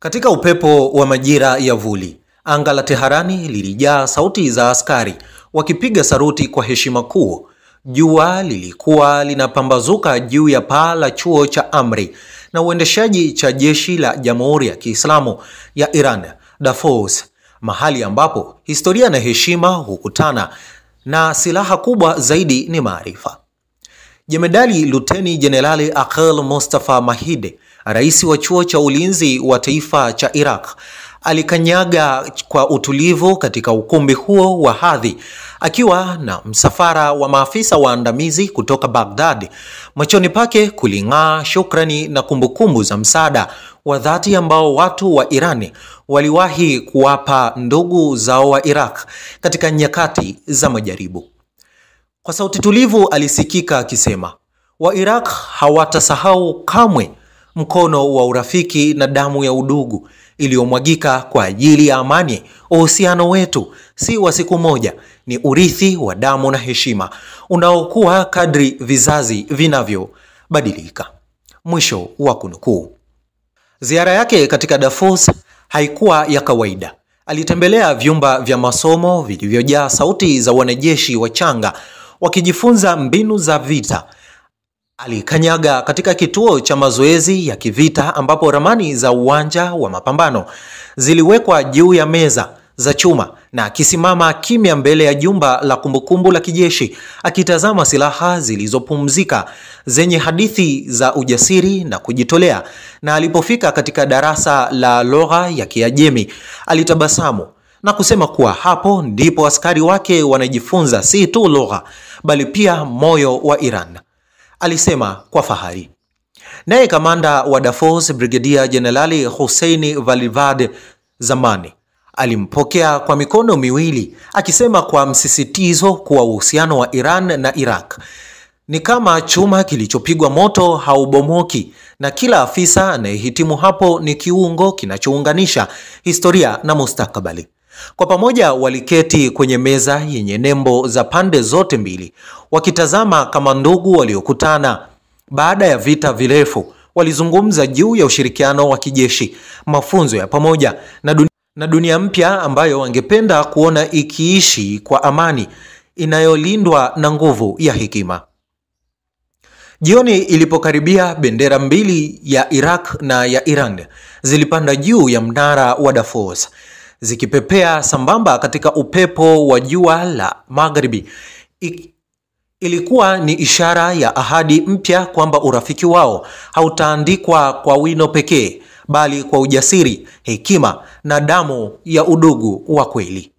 Katika upepo wa majira ya vuli, anga la Teherani lilijaa sauti za askari wakipiga saruti kwa heshima kuu. Jua lilikuwa linapambazuka juu ya paa la chuo cha amri na uendeshaji cha jeshi la Jamhuri ya Kiislamu ya Iran, Darfus, mahali ambapo historia na heshima hukutana na silaha kubwa zaidi ni maarifa. Jemedali Luteni Jenerali Aqil Mustafa Mahdi, rais wa chuo cha ulinzi wa taifa cha Iraq, alikanyaga kwa utulivu katika ukumbi huo wa hadhi akiwa na msafara wa maafisa waandamizi kutoka Baghdad. Machoni pake kuling'aa shukrani na kumbukumbu za msaada wa dhati ambao watu wa Irani waliwahi kuwapa ndugu zao wa Iraq katika nyakati za majaribu. Kwa sauti tulivu alisikika akisema, wa Iraq hawatasahau kamwe mkono wa urafiki na damu ya udugu iliyomwagika kwa ajili ya amani. Uhusiano wetu si wa siku moja, ni urithi wa damu na heshima unaokuwa kadri vizazi vinavyobadilika. Mwisho wa kunukuu. Ziara yake katika Darfus haikuwa ya kawaida. Alitembelea vyumba vya masomo vilivyojaa sauti za wanajeshi wachanga wakijifunza mbinu za vita. Alikanyaga katika kituo cha mazoezi ya kivita ambapo ramani za uwanja wa mapambano ziliwekwa juu ya meza za chuma, na akisimama kimya mbele ya jumba la kumbukumbu la kijeshi akitazama silaha zilizopumzika zenye hadithi za ujasiri na kujitolea. Na alipofika katika darasa la lugha ya Kiajemi alitabasamu na kusema kuwa hapo ndipo askari wake wanajifunza si tu lugha bali pia moyo wa Iran, alisema kwa fahari. Naye kamanda wa Darfus Brigadier Jenerali Hussein Valivad Zamani alimpokea kwa mikono miwili akisema kwa msisitizo kuwa uhusiano wa Iran na Iraq ni kama chuma kilichopigwa moto haubomoki, na kila afisa anayehitimu hapo ni kiungo kinachounganisha historia na mustakabali. Kwa pamoja waliketi kwenye meza yenye nembo za pande zote mbili, wakitazama kama ndugu waliokutana baada ya vita virefu. Walizungumza juu ya ushirikiano wa kijeshi, mafunzo ya pamoja na dunia mpya ambayo wangependa kuona ikiishi kwa amani inayolindwa na nguvu ya hekima. Jioni ilipokaribia, bendera mbili ya Iraq na ya Iran zilipanda juu ya mnara wa Darfus zikipepea sambamba katika upepo wa jua la magharibi. Ilikuwa ni ishara ya ahadi mpya kwamba urafiki wao hautaandikwa kwa wino pekee bali kwa ujasiri, hekima na damu ya udugu wa kweli.